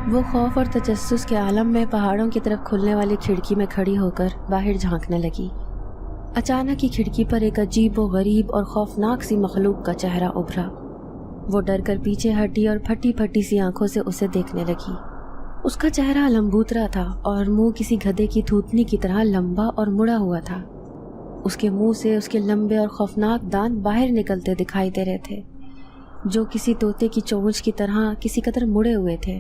وہ خوف اور تجسس کے عالم میں پہاڑوں کی طرف کھلنے والی کھڑکی میں کھڑی ہو کر باہر جھانکنے لگی۔ اچانک ہی کھڑکی پر ایک عجیب و غریب اور خوفناک سی مخلوق کا چہرہ ابھرا۔ وہ ڈر کر پیچھے ہٹی اور پھٹی پھٹی سی آنکھوں سے اسے دیکھنے لگی۔ اس کا چہرہ لمبوترا تھا اور منہ کسی گدھے کی تھوتنی کی طرح لمبا اور مڑا ہوا تھا۔ اس کے منہ سے اس کے لمبے اور خوفناک دانت باہر نکلتے دکھائی دے رہے تھے، جو کسی طوطے کی چونچ کی طرح کسی قدر مڑے ہوئے تھے۔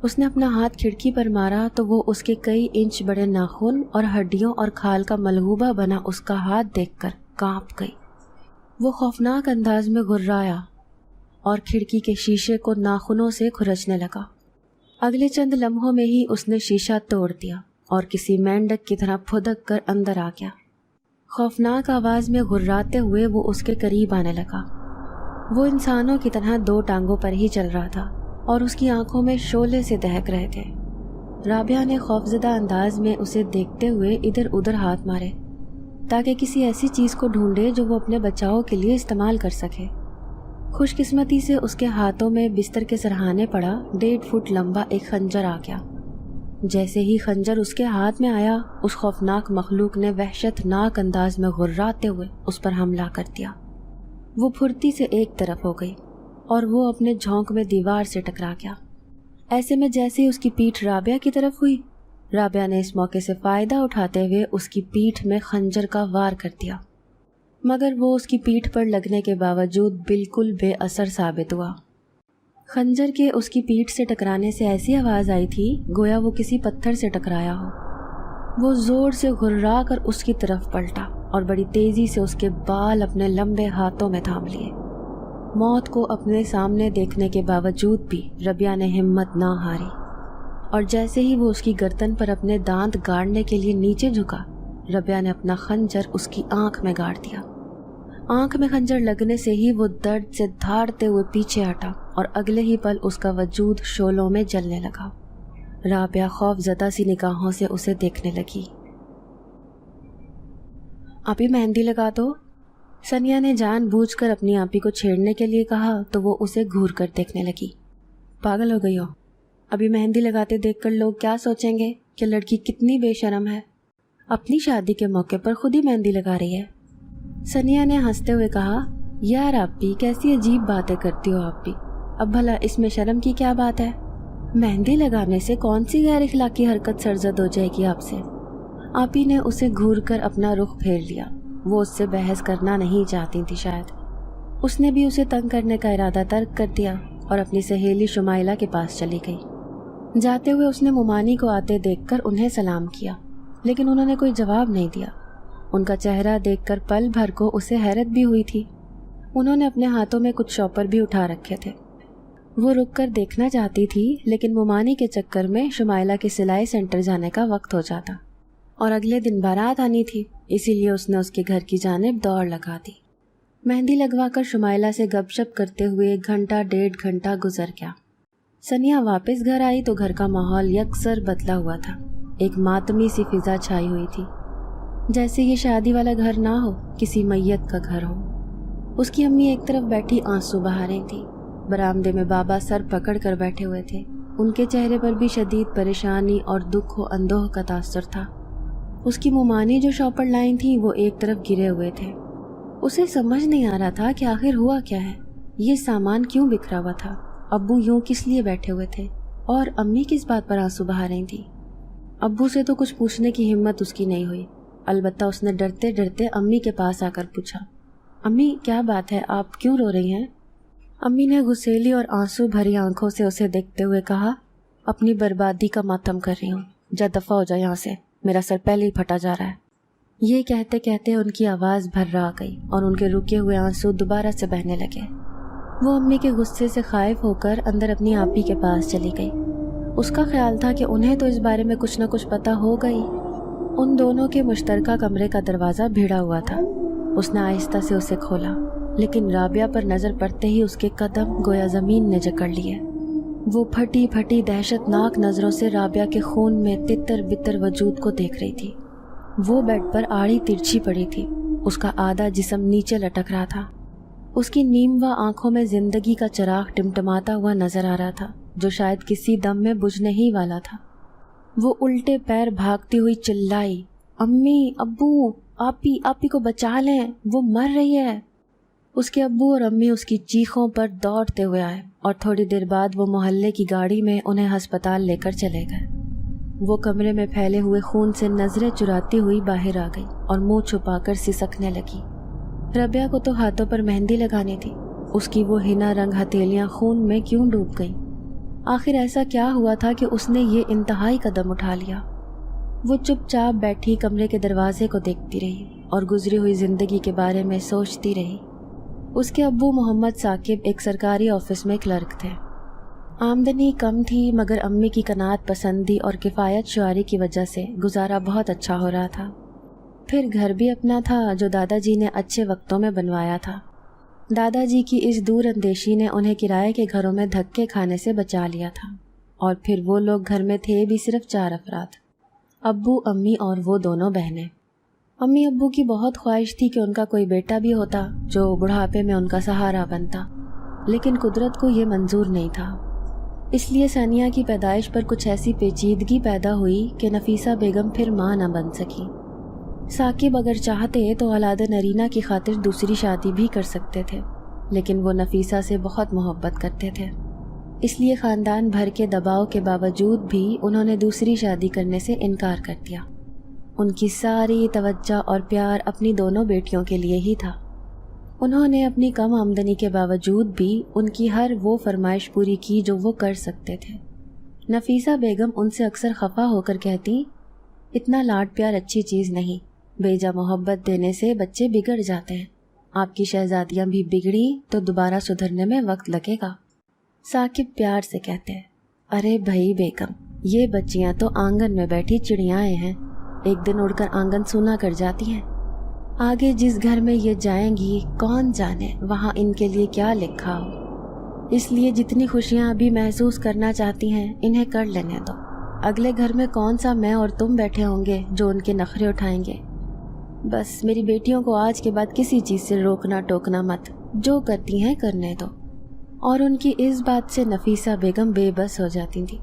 اس نے اپنا ہاتھ کھڑکی پر مارا تو وہ اس کے کئی انچ بڑے ناخن اور ہڈیوں اور کھال کا ملغوبہ بنا اس کا ہاتھ دیکھ کر کانپ گئی۔ وہ خوفناک انداز میں گھررایا اور کھڑکی کے شیشے کو ناخنوں سے کھرچنے لگا۔ اگلے چند لمحوں میں ہی اس نے شیشہ توڑ دیا اور کسی مینڈک کی طرح پھدک کر اندر آ گیا۔ خوفناک آواز میں گھرراتے ہوئے وہ اس کے قریب آنے لگا۔ وہ انسانوں کی طرح دو ٹانگوں پر ہی چل رہا تھا اور اس کی آنکھوں میں شعلے سے دہک رہے تھے۔ رابعہ نے خوفزدہ انداز میں اسے دیکھتے ہوئے ادھر ادھر ہاتھ مارے تاکہ کسی ایسی چیز کو ڈھونڈے جو وہ اپنے بچاؤ کے لیے استعمال کر سکے۔ خوش قسمتی سے اس کے ہاتھوں میں بستر کے سرہانے پڑا 1.5 فٹ لمبا ایک خنجر آ گیا۔ جیسے ہی خنجر اس کے ہاتھ میں آیا، اس خوفناک مخلوق نے وحشت ناک انداز میں غراتے ہوئے اس پر حملہ کر دیا۔ وہ پھرتی سے ایک طرف ہو گئی اور وہ اپنے جھونک میں دیوار سے ٹکرا گیا۔ ایسے میں جیسے ہی اس کی پیٹھ رابعہ کی طرف ہوئی، رابعہ نے اس موقع سے فائدہ اٹھاتے ہوئے اس کی پیٹھ میں خنجر کا وار کر دیا، مگر وہ اس کی پیٹھ پر لگنے کے باوجود بالکل بے اثر ثابت ہوا۔ خنجر کے اس کی پیٹھ سے ٹکرانے سے ایسی آواز آئی تھی گویا وہ کسی پتھر سے ٹکرایا ہو۔ وہ زور سے گھررا کر اس کی طرف پلٹا اور بڑی تیزی سے اس کے بال اپنے لمبے ہاتھوں میں تھام لیے۔ موت کو اپنے سامنے دیکھنے کے باوجود بھی رابعہ نے ہمت نہ ہاری، اور جیسے ہی وہ اس کی گردن پر اپنے دانت گاڑنے کے لیے نیچے جھکا، رابعہ نے اپنا خنجر اس کی آنکھ میں گاڑ دیا۔ آنکھ میں خنجر لگنے سے ہی وہ درد سے دھاڑتے ہوئے پیچھے ہٹا اور اگلے ہی پل اس کا وجود شعلوں میں جلنے لگا۔ رابعہ خوف زدہ سی نگاہوں سے اسے دیکھنے لگی۔ آپی مہندی لگا دو، ثنیا نے جان بوجھ کر اپنی آپی کو چھیڑنے کے لیے کہا تو وہ اسے گھور کر دیکھنے لگی۔ پاگل ہو گئی ہو؟ ابھی مہندی لگاتے دیکھ کر لوگ کیا سوچیں گے کہ لڑکی کتنی بے شرم ہے، اپنی شادی کے موقع پر خود ہی مہندی لگا رہی ہے۔ ثنیا نے ہنستے ہوئے کہا، یار آپی کیسی عجیب باتیں کرتی ہو آپ بھی، اب بھلا اس میں شرم کی کیا بات ہے؟ مہندی لگانے سے کون سی غیر اخلاقی حرکت سرزد ہو جائے گی آپ سے؟ آپی نے اسے گھور کر اپنا رخ پھیر لیا۔ وہ اس سے بحث کرنا نہیں چاہتی تھی شاید۔ اس نے بھی اسے تنگ کرنے کا ارادہ ترک کر دیا اور اپنی سہیلی شمائلہ کے پاس چلی گئی۔ جاتے ہوئے اس نے مومانی کو آتے دیکھ کر انہیں سلام کیا، لیکن انہوں نے کوئی جواب نہیں دیا۔ ان کا چہرہ دیکھ کر پل بھر کو اسے حیرت بھی ہوئی تھی۔ انہوں نے اپنے ہاتھوں میں کچھ شاپر بھی اٹھا رکھے تھے۔ وہ رک کر دیکھنا چاہتی تھی، لیکن مومانی کے چکر میں شمائلہ کے سلائی سینٹر جانے کا وقت ہو جاتا اور اگلے دن بارات آنی تھی، اسی لیے اس نے اس کے گھر کی جانب دوڑ لگا دی۔ مہندی لگوا کر شمائلہ سے گپ شپ کرتے ہوئے 1 گھنٹہ 1.5 گھنٹہ گزر گیا۔ ثنیا واپس گھر آئی تو گھر کا ماحول یکسر بدلا ہوا تھا۔ ایک ماتمی سی فضا چھائی ہوئی تھی، جیسے یہ شادی والا گھر نہ ہو، کسی میت کا گھر ہو۔ اس کی امی ایک طرف بیٹھی آنسو بہا رہی تھی، برآمدے میں بابا سر پکڑ کر بیٹھے ہوئے تھے۔ ان کے چہرے پر بھی شدید پریشانی اور دکھ و اندوہ کا تاثر تھا۔ اس کی مومانی جو شاپر لائن تھی وہ ایک طرف گرے ہوئے تھے۔ اسے سمجھ نہیں آ رہا تھا کہ آخر ہوا کیا ہے، یہ سامان کیوں بکھرا ہوا تھا، ابو یوں کس لیے بیٹھے ہوئے تھے، اور امی کس بات پر آنسو بہا رہی تھی۔ ابو سے تو کچھ پوچھنے کی ہمت اس کی نہیں ہوئی، البتہ اس نے ڈرتے ڈرتے امی کے پاس آ کر پوچھا، امی کیا بات ہے، آپ کیوں رو رہی ہیں؟ امی نے غصیلی اور آنسو بھری آنکھوں سے اسے دیکھتے ہوئے کہا، اپنی بربادی کا ماتم کر رہی ہوں، جا دفع ہو جا یہاں سے، میرا سر پہلے ہی پھٹا جا رہا ہے۔ یہ کہتے کہتے ان کی آواز بھرا گئی اور ان کے رکے ہوئے آنسو دوبارہ سے بہنے لگے۔ وہ امی کے غصے سے خائف ہو کر اندر اپنی آپی کے پاس چلی گئی۔ اس کا خیال تھا کہ انہیں تو اس بارے میں کچھ نہ کچھ پتہ ہوگا ہی۔ ان دونوں کے مشترکہ کمرے کا دروازہ بھیڑا ہوا تھا۔ اس نے آہستہ سے اسے کھولا، لیکن رابعہ پر نظر پڑتے ہی اس کے قدم گویا زمین نے جکڑ لیے۔ وہ پھٹی پھٹی دہشت ناک نظروں سے رابعہ کے خون میں تتر بتر وجود کو دیکھ رہی تھی۔ وہ بیڈ پر آڑی ترچھی پڑی تھی، اس کا آدھا جسم نیچے لٹک رہا تھا۔ اس کی نیم و آنکھوں میں زندگی کا چراغ ٹمٹماتا ہوا نظر آ رہا تھا۔ जो शायद किसी दम में बुझने ही वाला था। वो उल्टे पैर भागती हुई चिल्लाई, अम्मी, अब्बू, आपी को बचा लें, वो मर रही है। उसके अब्बू और अम्मी उसकी चीखों पर दौड़ते हुए आए और थोड़ी देर बाद वो मोहल्ले की गाड़ी में उन्हें अस्पताल लेकर चले गए। वो कमरे में फैले हुए खून से नजरें चुराती हुई बाहर आ गई और मुंह छुपाकर सिसकने लगी। रबिया को तो हाथों पर मेहंदी लगानी थी, उसकी वो हिना रंग हथेलियां खून में क्यों डूब गईं? आखिर ऐसा क्या हुआ था कि उसने ये इंतहाई कदम उठा लिया? वो चुपचाप बैठी कमरे के दरवाजे को देखती रही और गुजरी हुई जिंदगी के बारे में सोचती रही। उसके अब्बू मोहम्मद साकिब एक सरकारी ऑफिस में क्लर्क थे। आमदनी कम थी मगर अम्मी की कनात पसंदी और किफ़ायत शुआरी की वजह से गुजारा बहुत अच्छा हो रहा था। फिर घर भी अपना था जो दादाजी ने अच्छे वक्तों में बनवाया था। दादाजी की इस दूर अंदेशी ने उन्हें किराए के घरों में धक्के खाने से बचा लिया था। और फिर वो लोग घर में थे भी सिर्फ 4 अफराद, अब्बू, अम्मी और वो दोनों बहनें। अम्मी अब्बू की बहुत ख्वाहिश थी कि उनका कोई बेटा भी होता जो बुढ़ापे में उनका सहारा बनता, लेकिन कुदरत को ये मंजूर नहीं था। इसलिए सानिया की पैदाइश पर कुछ ऐसी पेचीदगी पैदा हुई कि नफीसा बेगम फिर माँ न बन सकी। साकिब अगर चाहते तो औलाद नरीना की खातिर दूसरी शादी भी कर सकते थे, लेकिन वो नफीसा से बहुत मोहब्बत करते थे। इसलिए ख़ानदान भर के दबाव के बावजूद भी उन्होंने दूसरी शादी करने से इनकार कर दिया। उनकी सारी तवज्जो और प्यार अपनी दोनों बेटियों के लिए ही था। उन्होंने अपनी कम आमदनी के बावजूद भी उनकी हर वो फरमाइश पूरी की जो वो कर सकते थे। नफीसा बेगम उनसे अक्सर खफा होकर कहती, इतना लाड प्यार अच्छी चीज़ नहीं, बेजा मोहब्बत देने से बच्चे बिगड़ जाते हैं। आपकी शहजादियाँ भी बिगड़ी तो दोबारा सुधरने में वक्त लगेगा। साकिब प्यार से कहते, अरे भाई बेगम, ये बच्चियाँ तो आंगन में बैठी चिड़ियाएँ हैं, एक दिन उड़कर आंगन सूना कर जाती हैं। आगे जिस घर में ये जाएंगी कौन जाने वहाँ इनके लिए क्या लिखा हो। इसलिए जितनी खुशियाँ अभी महसूस करना चाहती हैं इन्हें कर लेने दो। अगले घर में कौन सा मैं और तुम बैठे होंगे जो उनके नखरे उठाएंगे। बस मेरी बेटियों को आज के बाद किसी चीज़ से रोकना टोकना मत, जो करती हैं करने दो। और उनकी इस बात से नफीसा बेगम बेबस हो जाती थी,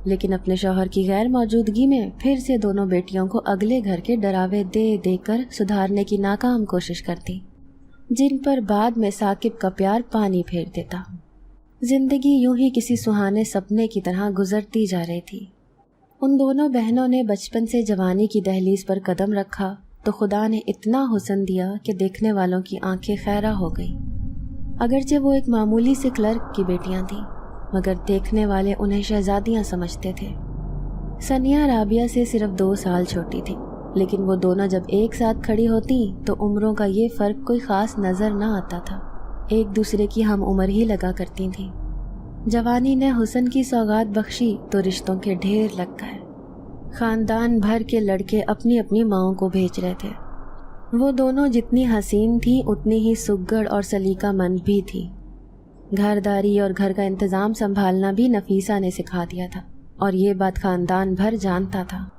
लेकिन अपने शौहर की गैर मौजूदगी में फिर से दोनों बेटियों को अगले घर के डरावे दे देकर सुधारने की नाकाम कोशिश करती, जिन पर बाद में साकिब का प्यार पानी फेर देता। जिंदगी यूं ही किसी सुहाने सपने की तरह गुजरती जा रही थी। उन दोनों बहनों ने बचपन से जवानी की दहलीज पर कदम रखा तो खुदा ने इतना हुस्न दिया कि देखने वालों की आंखें खैरा हो गई। अगरचे वो एक मामूली से क्लर्क की बेटियां थीं, मगर देखने वाले उन्हें शहजादियां समझते थे। सनिया राबिया से सिर्फ 2 साल छोटी थी, लेकिन वो दोनों जब एक साथ खड़ी होती तो उम्रों का ये फ़र्क कोई ख़ास नज़र ना आता था। एक दूसरे की हम उम्र ही लगा करती थीं। जवानी ने हुस्न की सौगात बख्शी तो रिश्तों के ढेर लग गए। ख़ानदान भर के लड़के अपनी अपनी माओं को भेज रहे थे। वो दोनों जितनी हसीन थी उतनी ही सुग्गड़ और सलीकामंद भी थी। घरदारी और घर का इंतज़ाम संभालना भी नफीसा ने सिखा दिया था और ये बात ख़ानदान भर जानता था।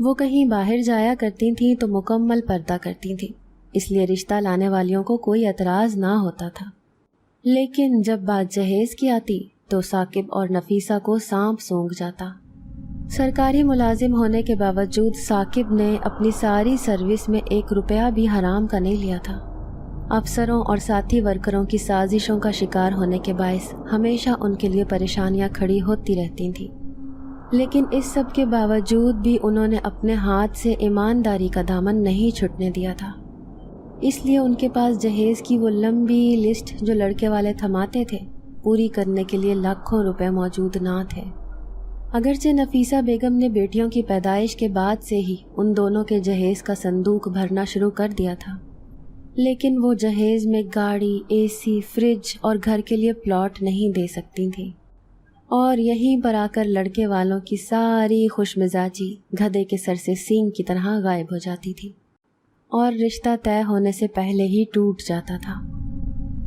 वो कहीं बाहर जाया करती थी तो मुकम्मल पर्दा करती थी, इसलिए रिश्ता लाने वालियों को कोई एतराज़ ना होता था। लेकिन जब बात जहेज़ की आती तो साकिब और नफीसा को सांप सूंघ जाता। सरकारी मुलाजिम होने के बावजूद साकिब ने अपनी सारी सर्विस में 1 रुपया भी हराम का नहीं लिया था। अफसरों और साथी वर्करों की साजिशों का शिकार होने के बायस हमेशा उनके लिए परेशानियां खड़ी होती रहती थीं, लेकिन इस सब के बावजूद भी उन्होंने अपने हाथ से ईमानदारी का दामन नहीं छुटने दिया था। इसलिए उनके पास जहेज की वो लंबी लिस्ट जो लड़के वाले थमाते थे, पूरी करने के लिए लाखों रुपए मौजूद ना थे। अगरचे नफीसा बेगम ने बेटियों की पैदाइश के बाद से ही उन दोनों के जहेज का संदूक भरना शुरू कर दिया था, लेकिन वो जहेज में गाड़ी, एसी, फ्रिज और घर के लिए प्लॉट नहीं दे सकती थी। और यहीं पर आकर लड़के वालों की सारी खुशमिजाजी गधे के सर से सींग की तरह गायब हो जाती थी और रिश्ता तय होने से पहले ही टूट जाता था।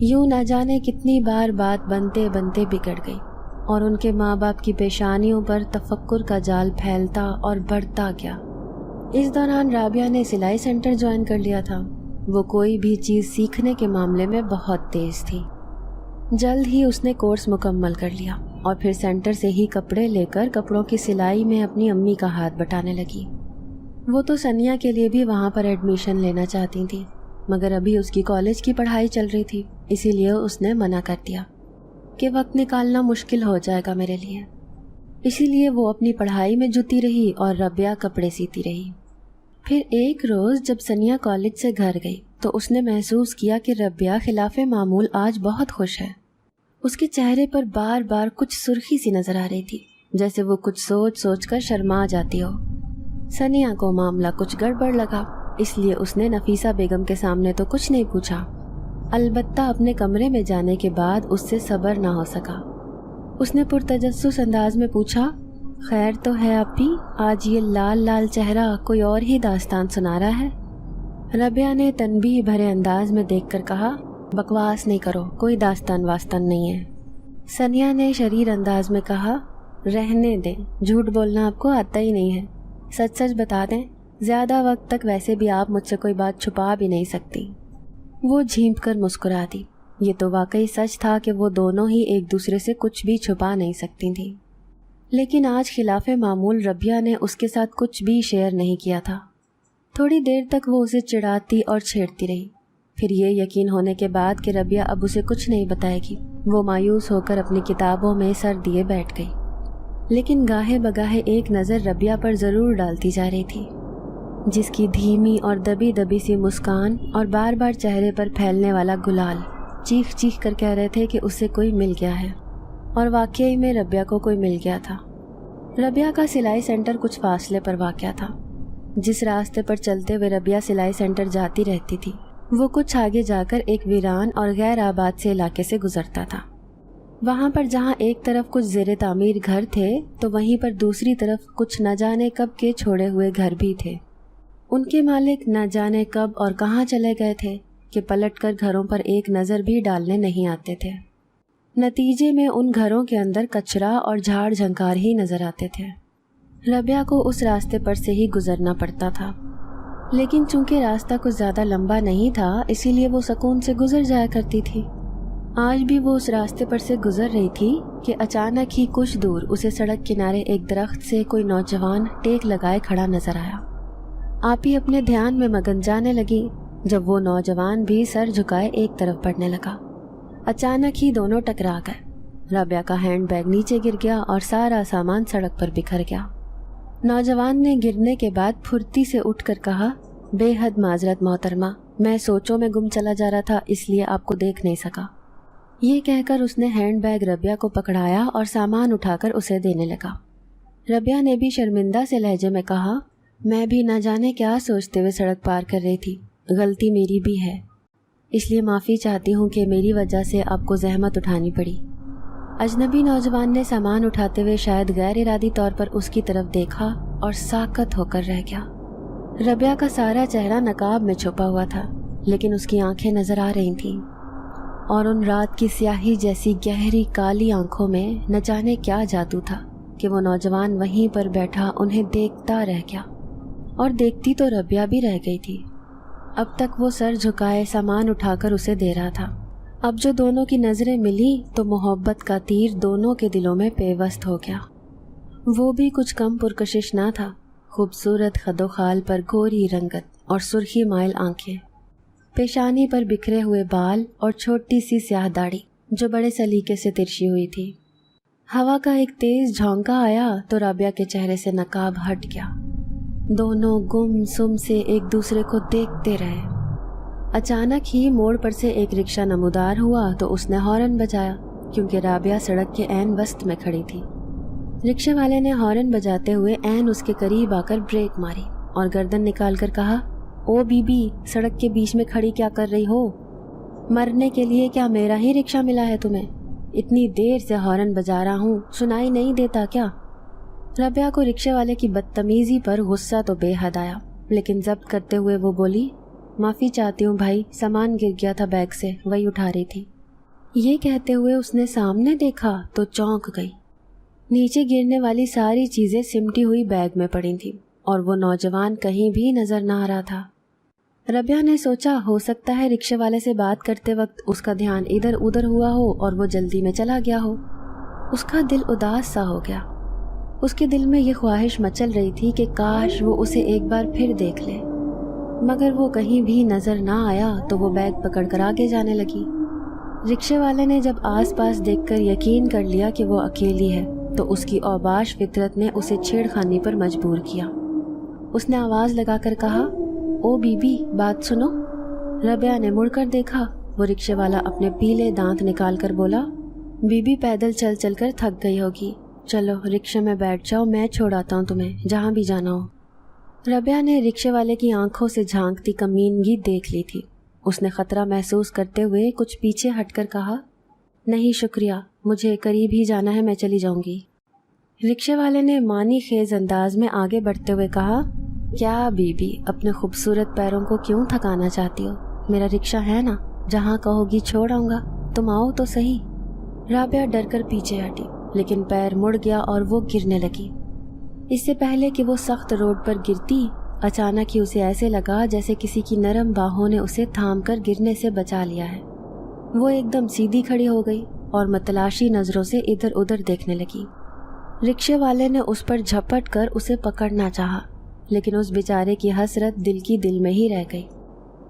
यूं न जाने कितनी बार बात बनते बनते बिगड़ गई और उनके माँ बाप की पेशानियों पर तफक्कुर का जाल फैलता और बढ़ता गया। इस दौरान राबिया ने सिलाई सेंटर ज्वाइन कर लिया था। वो कोई भी चीज़ सीखने के मामले में बहुत तेज थी। जल्द ही उसने कोर्स मुकम्मल कर लिया और फिर सेंटर से ही कपड़े लेकर कपड़ों की सिलाई में अपनी अम्मी का हाथ बटाने लगी। वो तो सनिया के लिए भी वहाँ पर एडमिशन लेना चाहती थी, मगर अभी उसकी कॉलेज की पढ़ाई चल रही थी, इसीलिए उसने मना कर दिया कि वक्त निकालना मुश्किल हो जाएगा मेरे लिए। इसीलिए वो अपनी पढ़ाई में जुटी रही और रबिया कपड़े सीती रही। फिर एक रोज़ जब सनिया कॉलेज से घर गई तो उसने महसूस किया कि रबिया खिलाफे मामूल आज बहुत खुश है। उसके चेहरे पर बार बार कुछ सुर्खी सी नजर आ रही थी, जैसे वो कुछ सोच सोच कर शर्मा जाती हो। सनिया को मामला कुछ गड़बड़ लगा, इसलिए उसने नफीसा बेगम के सामने तो कुछ नहीं पूछा। अलबत्ता अपने कमरे में जाने के बाद उससे सब्र ना हो सका। उसने पुरतजस्सुस अंदाज में पूछा, खैर तो है आपी, आज ये लाल लाल चेहरा कोई और ही दास्तान सुना रहा है? रबिया ने तनबीह भरे अंदाज में देखकर कहा, बकवास नहीं करो, कोई दास्तान वास्तान नहीं है। सनिया ने शरीर अंदाज में कहा, रहने दें, झूठ बोलना आपको आता ही नहीं है, सच सच बता दें, ज़्यादा वक्त तक वैसे भी आप मुझसे कोई बात छुपा भी नहीं सकती। वो झींप कर मुस्कुरा दी। ये तो वाकई सच था कि वो दोनों ही एक दूसरे से कुछ भी छुपा नहीं सकती थी, लेकिन आज खिलाफे मामूल रबिया ने उसके साथ कुछ भी शेयर नहीं किया था। थोड़ी देर तक वो उसे चिढ़ाती और छेड़ती रही। फिर ये यकीन होने के बाद कि रबिया अब उसे कुछ नहीं बताएगी, वो मायूस होकर अपनी किताबों में सर दिए बैठ गई। लेकिन गाहे बगाहे एक नज़र रबिया पर ज़रूर डालती जा रही थी, जिसकी धीमी और दबी दबी सी मुस्कान और बार बार चेहरे पर फैलने वाला गुलाल चीख चीख कर कह रहे थे कि उसे कोई मिल गया है। और वाकई में रबिया को कोई मिल गया था। रबिया का सिलाई सेंटर कुछ फासले पर वाक़या था। जिस रास्ते पर चलते हुए रबिया सिलाई सेंटर जाती रहती थी, वो कुछ आगे जाकर एक वीरान और गैर आबाद से इलाके से गुजरता था। वहाँ पर जहाँ एक तरफ कुछ ज़ेरे तामीर घर थे, तो वहीं पर दूसरी तरफ कुछ न जाने कब के छोड़े हुए घर भी थे। उनके मालिक न जाने कब और कहाँ चले गए थे कि पलटकर घरों पर एक नज़र भी डालने नहीं आते थे। नतीजे में उन घरों के अंदर कचरा और झाड़ झंकार ही नज़र आते थे। रबिया को उस रास्ते पर से ही गुजरना पड़ता था, लेकिन चूंकि रास्ता कुछ ज़्यादा लंबा नहीं था, इसीलिए वो सुकून से गुजर जाया करती थी। आज भी वो उस रास्ते पर से गुजर रही थी कि अचानक ही कुछ दूर उसे सड़क किनारे एक दरख्त से कोई नौजवान टेक लगाए खड़ा नजर आया। आप ही अपने ध्यान में मगन जाने लगी जब वो नौजवान भी सर झुकाए एक तरफ बढ़ने लगा। अचानक ही दोनों टकरा गए। रबिया का हैंड बैग नीचे गिर गया और सारा सामान सड़क पर बिखर गया। नौजवान ने गिरने के बाद फुर्ती से उठकर कहा, बेहद माजरत मोहतरमा, मैं सोचों में गुम चला जा रहा था, इसलिए आपको देख नहीं सका। ये कहकर उसने हैंड बैग रबिया को पकड़ाया और सामान उठाकर उसे देने लगा। रबिया ने भी शर्मिंदा से लहजे में कहा, मैं भी न जाने क्या सोचते हुए सड़क पार कर रही थी, गलती मेरी भी है, इसलिए माफ़ी चाहती हूँ कि मेरी वजह से आपको जहमत उठानी पड़ी। अजनबी नौजवान ने सामान उठाते हुए शायद गैर इरादी तौर पर उसकी तरफ देखा और साकत होकर रह गया। रबिया का सारा चेहरा नकाब में छुपा हुआ था, लेकिन उसकी आंखें नजर आ रही थीं, और उन रात की स्याही जैसी गहरी काली आंखों में न जाने क्या जादू था कि वो नौजवान वहीं पर बैठा उन्हें देखता रह गया। और देखती तो रबिया भी रह गई थी। अब तक वो सर झुकाए सामान उठाकर उसे दे रहा था। अब जो दोनों की नज़रें मिली तो मोहब्बत का तीर दोनों के दिलों में पेवस्त हो गया। वो भी कुछ कम पुरकशिश ना था। खूबसूरत खदोखाल पर गोरी रंगत और सुर्खी माइल आंखें, पेशानी पर बिखरे हुए बाल और छोटी सी स्याह दाढ़ी जो बड़े सलीके से तिरछी हुई थी। हवा का एक तेज झोंका आया तो राबिया के चेहरे से नकाब हट गया। दोनों गुम सुम से एक दूसरे को देखते रहे। अचानक ही मोड़ पर से एक रिक्शा नमूदार हुआ तो उसने हॉर्न बजाया, क्योंकि राबिया सड़क के ऐन वस्त में खड़ी थी। रिक्शे वाले ने हॉर्न बजाते हुए ऐन उसके करीब आकर ब्रेक मारी और गर्दन निकालकर कहा, ओ बीबी, सड़क के बीच में खड़ी क्या कर रही हो? मरने के लिए क्या मेरा ही रिक्शा मिला है तुम्हें? इतनी देर से हॉर्न बजा रहा हूँ, सुनाई नहीं देता क्या? रबिया को रिक्शे वाले की बदतमीजी पर गुस्सा तो बेहद आया, लेकिन जब्त करते हुए वो बोली, माफ़ी चाहती हूँ भाई, सामान गिर गया था बैग से, वही उठा रही थी। ये कहते हुए उसने सामने देखा तो चौंक गई। नीचे गिरने वाली सारी चीज़ें सिमटी हुई बैग में पड़ी थी और वो नौजवान कहीं भी नजर न आ रहा था। रबिया ने सोचा, हो सकता है रिक्शे वाले से बात करते वक्त उसका ध्यान इधर उधर हुआ हो और वो जल्दी में चला गया हो। اس کا دل اداس سا ہو گیا۔ اس کے دل میں یہ خواہش مچل رہی تھی کہ کاش وہ اسے ایک بار پھر دیکھ لے، مگر وہ کہیں بھی نظر نہ آیا تو وہ بیگ پکڑ کر آگے جانے لگی۔ رکشے والے نے جب آس پاس دیکھ کر یقین کر لیا کہ وہ اکیلی ہے تو اس کی اوباش فطرت نے اسے چھیڑ خانی پر مجبور کیا۔ اس نے آواز لگا کر کہا، او بی بی، بات سنو۔ ربیہ نے مڑ کر دیکھا۔ وہ رکشے والا اپنے پیلے دانت نکال کر بولا، بی بی پیدل چل چل کر تھک گئی ہوگی، چلو رکشے میں بیٹھ جاؤ، میں چھوڑاتا ہوں تمہیں جہاں بھی جانا ہو۔ ربیہ نے رکشے والے کی آنکھوں سے جھانکتی کمینگی دیکھ لی تھی۔ اس نے خطرہ محسوس کرتے ہوئے کچھ پیچھے ہٹ کر کہا، نہیں شکریہ، مجھے قریب ہی جانا ہے، میں چلی جاؤں گی۔ رکشے والے نے معنی خیز انداز میں آگے بڑھتے ہوئے کہا، کیا بی بی اپنے خوبصورت پیروں کو کیوں تھکانا چاہتی ہو؟ میرا رکشہ ہے نا، جہاں کہو گی چھوڑ آؤں گا، تم آؤ تو صحیح۔ رابعہ ڈر کر پیچھے ہٹی، لیکن پیر مڑ گیا اور وہ گرنے لگی۔ اس سے پہلے کہ وہ سخت روڈ پر گرتی، اچانک ہی اسے ایسے لگا جیسے کسی کی نرم باہوں نے اسے تھام کر گرنے سے بچا لیا ہے۔ وہ ایک دم سیدھی کھڑی ہو گئی اور متلاشی نظروں سے ادھر ادھر دیکھنے لگی۔ رکشے والے نے اس پر جھپٹ کر اسے پکڑنا چاہا، لیکن اس بیچارے کی حسرت دل کی دل میں ہی رہ گئی،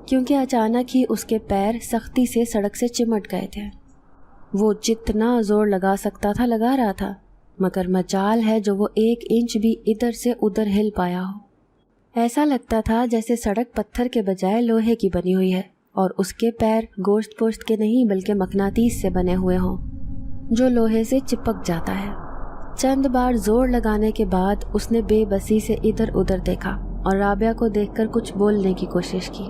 کیونکہ اچانک ہی اس کے پیر سختی سے سڑک سے چمٹ گئے تھے۔ وہ جتنا زور لگا سکتا تھا لگا رہا تھا، مگر مجال ہے جو وہ 1 انچ بھی ادھر سے ادھر ہل پایا ہو۔ ایسا لگتا تھا جیسے سڑک پتھر کے بجائے لوہے کی بنی ہوئی ہے اور اس کے پیر گوشت پوشت کے نہیں بلکہ مقناطیس سے بنے ہوئے ہوں جو لوہے سے چپک جاتا ہے۔ چند بار زور لگانے کے بعد اس نے بے بسی سے ادھر ادھر دیکھا اور رابعہ کو دیکھ کر کچھ بولنے کی کوشش کی،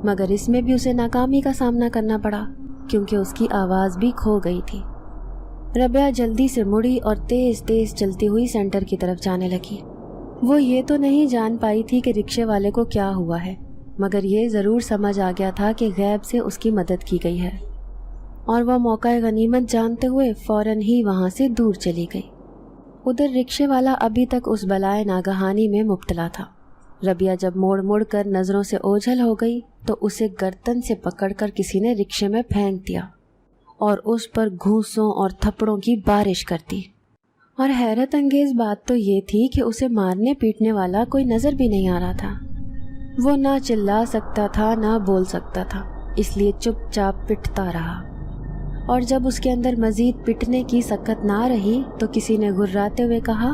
مگر اس میں بھی اسے ناکامی کا سامنا کرنا پڑا کیونکہ اس کی آواز بھی کھو گئی تھی۔ رابعہ جلدی سے مڑی اور تیز تیز چلتی ہوئی سینٹر کی طرف جانے لگی۔ وہ یہ تو نہیں جان پائی تھی کہ رکشے والے کو کیا ہوا ہے، مگر یہ ضرور سمجھ آ گیا تھا کہ غیب سے اس کی مدد کی گئی ہے، اور وہ موقع غنیمت جانتے ہوئے فوراً ہی وہاں سے دور چلی گئی۔ ادھر رکشے والا ابھی تک اس بلائے ناگہانی میں مبتلا تھا۔ ربیہ جب موڑ موڑ کر نظروں سے اوجھل ہو گئی تو اسے گردن سے پکڑ کر کسی نے رکشے میں پھینک دیا اور اس پر گھونسوں اور تھپڑوں کی بارش کر دی۔ اور حیرت انگیز بات تو یہ تھی کہ اسے مارنے پیٹنے والا کوئی نظر بھی نہیں آ رہا تھا۔ وہ نہ چلا سکتا تھا نہ بول سکتا تھا، اس لیے چپ چاپ پٹتا رہا، اور جب اس کے اندر مزید پٹنے کی سکت نہ رہی تو کسی نے گھراتے ہوئے کہا،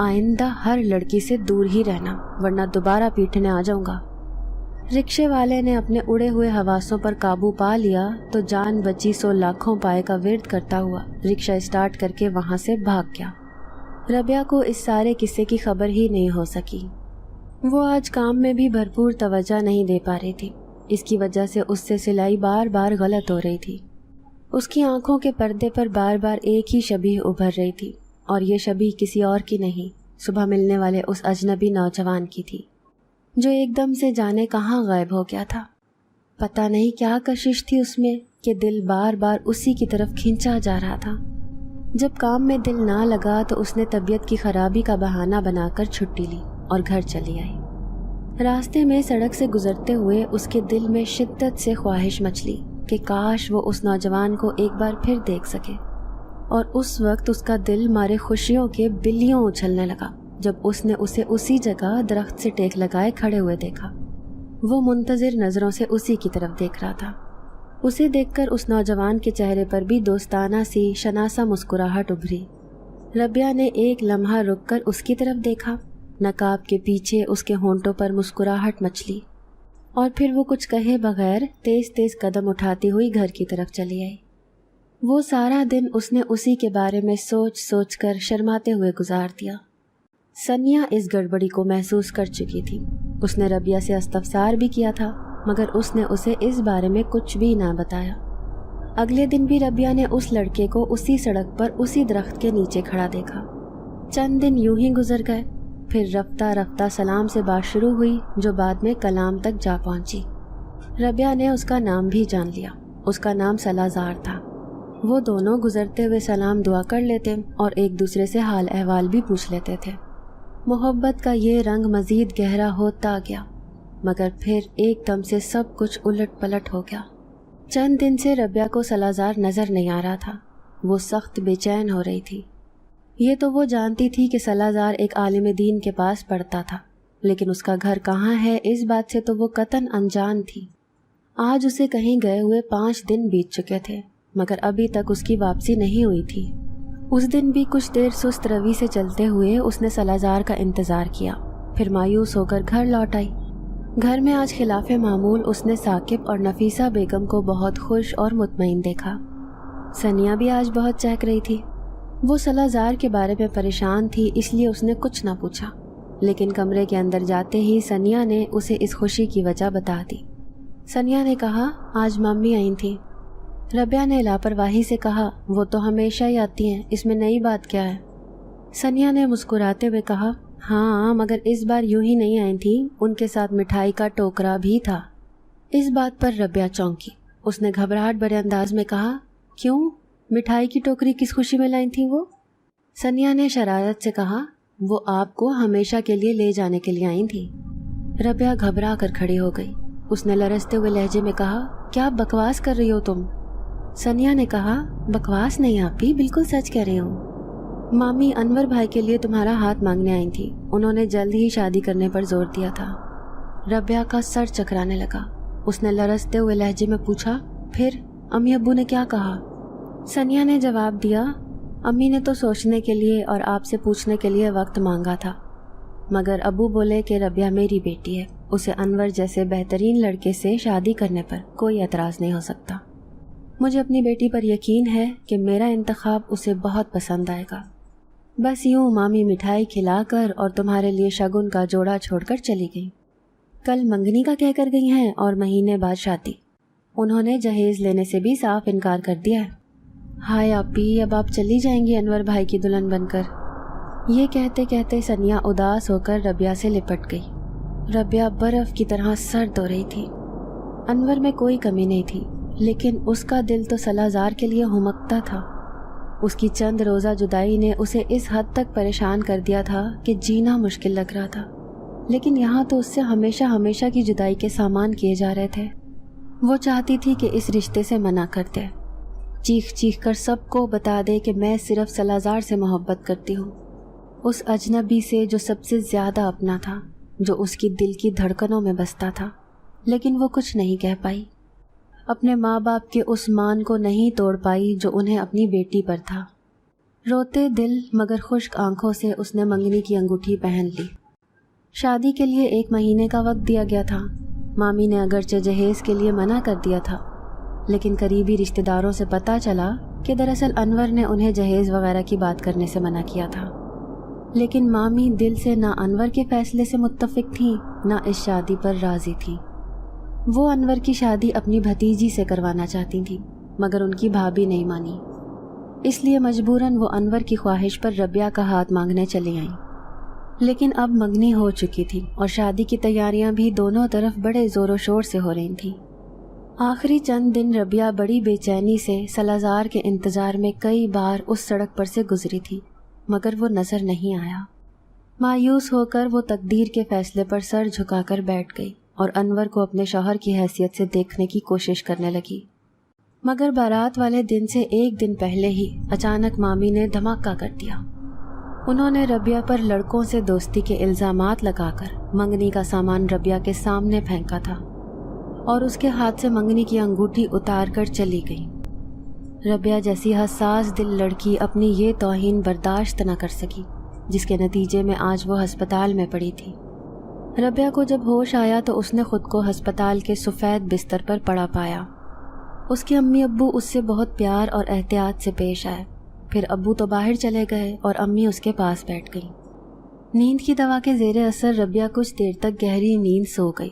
آئندہ ہر لڑکی سے دور ہی رہنا ورنہ دوبارہ پیٹنے آ جاؤں گا۔ رکشے والے نے اپنے اڑے ہوئے حواسوں پر قابو پا لیا تو جان بچی سو لاکھوں پائے کا ورد کرتا ہوا رکشہ اسٹارٹ کر کے وہاں سے بھاگ گیا۔ ربیہ کو اس سارے قصے کی خبر ہی نہیں ہو سکی۔ وہ آج کام میں بھی بھرپور توجہ نہیں دے پا رہی تھی، اس کی وجہ سے اس سے سلائی بار بار غلط ہو رہی تھی۔ اس کی آنکھوں کے پردے پر بار بار ایک ہی شبیہ ابھر رہی تھی، اور یہ شبیہ کسی اور کی نہیں، صبح ملنے والے اس اجنبی نوجوان کی تھی جو ایک دم سے جانے کہاں غائب ہو گیا تھا۔ پتہ نہیں کیا کشش تھی اس میں کہ دل بار بار اسی کی طرف کھینچا جا رہا تھا۔ جب کام میں دل نہ لگا تو اس نے طبیعت کی خرابی کا بہانہ بنا کر چھٹی لی اور گھر چلی آئی۔ راستے میں سڑک سے گزرتے ہوئے اس کے دل میں شدت سے خواہش مچلی کہ کاش وہ اس نوجوان کو ایک بار پھر دیکھ سکے، اور اس وقت اس کا دل مارے خوشیوں کے بلیوں اچھلنے لگا جب اس نے اسے اسی جگہ درخت سے ٹیک لگائے کھڑے ہوئے دیکھا۔ وہ منتظر نظروں سے اسی کی طرف دیکھ رہا تھا۔ اسے دیکھ کر اس نوجوان کے چہرے پر بھی دوستانہ سی شناسا مسکراہٹ ابھری۔ ربیہ نے ایک لمحہ رک کر اس کی طرف دیکھا، نقاب کے پیچھے اس کے ہونٹوں پر مسکراہٹ مچلی، اور پھر وہ کچھ کہے بغیر تیز تیز قدم اٹھاتی ہوئی گھر کی طرف چلی آئی۔ وہ سارا دن اس نے اسی کے بارے میں سوچ سوچ کر شرماتے ہوئے گزار دیا۔ سنیا اس گڑبڑی کو محسوس کر چکی تھی۔ اس نے ربیہ سے استفسار بھی کیا تھا، مگر اس نے اسے اس بارے میں کچھ بھی نہ بتایا۔ اگلے دن بھی ربیہ نے اس لڑکے کو اسی سڑک پر اسی درخت کے نیچے کھڑا دیکھا۔ چند دن یوں ہی گزر گئے، پھر رفتہ رفتہ سلام سے بات شروع ہوئی جو بعد میں کلام تک جا پہنچی۔ ربیہ نے اس کا نام بھی جان لیا، اس کا نام سلازار تھا۔ وہ دونوں گزرتے ہوئے سلام دعا کر لیتے اور ایک دوسرے سے حال احوال بھی پوچھ لیتے تھے۔ محبت کا یہ رنگ مزید گہرا ہوتا گیا، مگر پھر ایک دم سے سب کچھ الٹ پلٹ ہو گیا۔ چند دن سے ربیہ کو سلازار نظر نہیں آ رہا تھا۔ وہ سخت بے چین ہو رہی تھی۔ یہ تو وہ جانتی تھی کہ سلازار ایک عالم دین کے پاس پڑھتا تھا، لیکن اس کا گھر کہاں ہے اس بات سے تو وہ قطعاً انجان تھی۔ آج اسے کہیں گئے ہوئے 5 دن بیت چکے تھے، مگر ابھی تک اس کی واپسی نہیں ہوئی تھی۔ اس دن بھی کچھ دیر سست روی سے چلتے ہوئے اس نے سلازار کا انتظار کیا، پھر مایوس ہو کر گھر لوٹ آئی۔ گھر میں آج خلاف معمول اس نے ثاقب اور نفیسہ بیگم کو بہت خوش اور مطمئن دیکھا۔ ثنیا بھی آج بہت چہک رہی تھی۔ وہ سلازار کے بارے میں پریشان تھی، اس لیے اس نے کچھ نہ پوچھا، لیکن کمرے کے اندر جاتے ہی ثنیا نے اسے اس خوشی کی وجہ بتا دی۔ ثنیا نے کہا، آج مامی آئی تھیں۔ ربیہ نے لاپرواہی سے کہا، وہ تو ہمیشہ ہی آتی ہیں، اس میں نئی بات کیا ہے؟ ثنیا نے مسکراتے ہوئے کہا، ہاں مگر اس بار یوں ہی نہیں آئی تھیں، ان کے ساتھ مٹھائی کا ٹوکرا بھی تھا۔ اس بات پر ربیہ چونکی۔ اس نے گھبراہٹ بھرے انداز میں کہا، کیوں؟ مٹھائی کی ٹوکری کس خوشی میں لائی تھیں وہ؟ ثنیا نے شرارت سے کہا، وہ آپ کو ہمیشہ کے لیے لے جانے کے لیے آئی تھیں۔ ربیہ گھبرا کر کھڑی ہو گئی۔ اس نے لرزتے ہوئے لہجے میں کہا، کیا بکواس کر رہی ہو تم؟ ثنیا نے کہا، بکواس نہیں آپی، بالکل سچ کہہ رہی ہوں۔ مامی انور بھائی کے لیے تمہارا ہاتھ مانگنے آئی تھی، انہوں نے جلد ہی شادی کرنے پر زور دیا تھا۔ ربیہ کا سر چکرانے لگا۔ اس نے لرزتے ہوئے لہجے میں پوچھا، پھر امی ابو نے کیا کہا؟ ثنیا نے جواب دیا، امی نے تو سوچنے کے لیے اور آپ سے پوچھنے کے لیے وقت مانگا تھا، مگر ابو بولے کہ ربیہ میری بیٹی ہے، اسے انور جیسے بہترین لڑکے سے شادی کرنے پر کوئی اعتراض نہیں ہو سکتا۔ مجھے اپنی بیٹی پر یقین ہے کہ میرا انتخاب اسے بہت پسند آئے گا۔ بس یوں مامی مٹھائی کھلا کر اور تمہارے لیے شگن کا جوڑا چھوڑ کر چلی گئی۔ کل منگنی کا کہہ کر گئی ہیں اور مہینے بعد شادی۔ انہوں نے جہیز لینے سے بھی صاف انکار کر دیا ہے۔ ہائے آپی، اب آپ چلی جائیں گی انور بھائی کی دلہن بن کر۔ یہ کہتے کہتے ثنیا اداس ہو کر ربیہ سے لپٹ گئی۔ ربیہ برف کی طرح سرد ہو رہی تھی۔ انور میں کوئی کمی نہیں تھی، لیکن اس کا دل تو سلازار کے لیے ہمکتا تھا۔ اس کی چند روزہ جدائی نے اسے اس حد تک پریشان کر دیا تھا کہ جینا مشکل لگ رہا تھا، لیکن یہاں تو اس سے ہمیشہ ہمیشہ کی جدائی کے سامان کیے جا رہے تھے۔ وہ چاہتی تھی کہ اس رشتے سے منع کر دے، چیخ چیخ کر سب کو بتا دے کہ میں صرف سلازار سے محبت کرتی ہوں، اس اجنبی سے جو سب سے زیادہ اپنا تھا، جو اس کی دل کی دھڑکنوں میں بستا تھا، لیکن وہ کچھ نہیں کہہ پائی۔ اپنے ماں باپ کے اس مان کو نہیں توڑ پائی جو انہیں اپنی بیٹی پر تھا۔ روتے دل مگر خشک آنکھوں سے اس نے منگنی کی انگوٹھی پہن لی۔ شادی کے لیے 1 مہینے کا وقت دیا گیا تھا۔ مامی نے اگرچہ جہیز کے لیے منع کر دیا تھا، لیکن قریبی رشتہ داروں سے پتہ چلا کہ دراصل انور نے انہیں جہیز وغیرہ کی بات کرنے سے منع کیا تھا۔ لیکن مامی دل سے نہ انور کے فیصلے سے متفق تھیں، نہ اس شادی پر راضی تھیں۔ وہ انور کی شادی اپنی بھتیجی سے کروانا چاہتی تھیں، مگر ان کی بھابھی نہیں مانی، اس لیے مجبوراً وہ انور کی خواہش پر ربیہ کا ہاتھ مانگنے چلی آئیں۔ لیکن اب منگنی ہو چکی تھی اور شادی کی تیاریاں بھی دونوں طرف بڑے زور و شور سے ہو رہی تھیں۔ آخری چند دن ربیہ بڑی بے چینی سے سلازار کے انتظار میں کئی بار اس سڑک پر سے گزری تھی، مگر وہ نظر نہیں آیا۔ مایوس ہو کر وہ تقدیر کے فیصلے پر سر جھکا کر بیٹھ گئی اور انور کو اپنے شوہر کی حیثیت سے دیکھنے کی کوشش کرنے لگی۔ مگر بارات والے دن سے 1 دن پہلے ہی اچانک مامی نے دھماکہ کر دیا۔ انہوں نے ربیہ پر لڑکوں سے دوستی کے الزامات لگا کر منگنی کا سامان ربیہ کے سامنے پھینکا تھا اور اس کے ہاتھ سے منگنی کی انگوٹھی اتار کر چلی گئی۔ ربیہ جیسی حساس دل لڑکی اپنی یہ توہین برداشت نہ کر سکی، جس کے نتیجے میں آج وہ ہسپتال میں پڑی تھی۔ ربیہ کو جب ہوش آیا تو اس نے خود کو ہسپتال کے سفید بستر پر پڑا پایا۔ اس کے امی ابو اس سے بہت پیار اور احتیاط سے پیش آئے، پھر ابو تو باہر چلے گئے اور امی اس کے پاس بیٹھ گئی۔ نیند کی دوا کے زیر اثر ربیہ کچھ دیر تک گہری نیند سو گئی،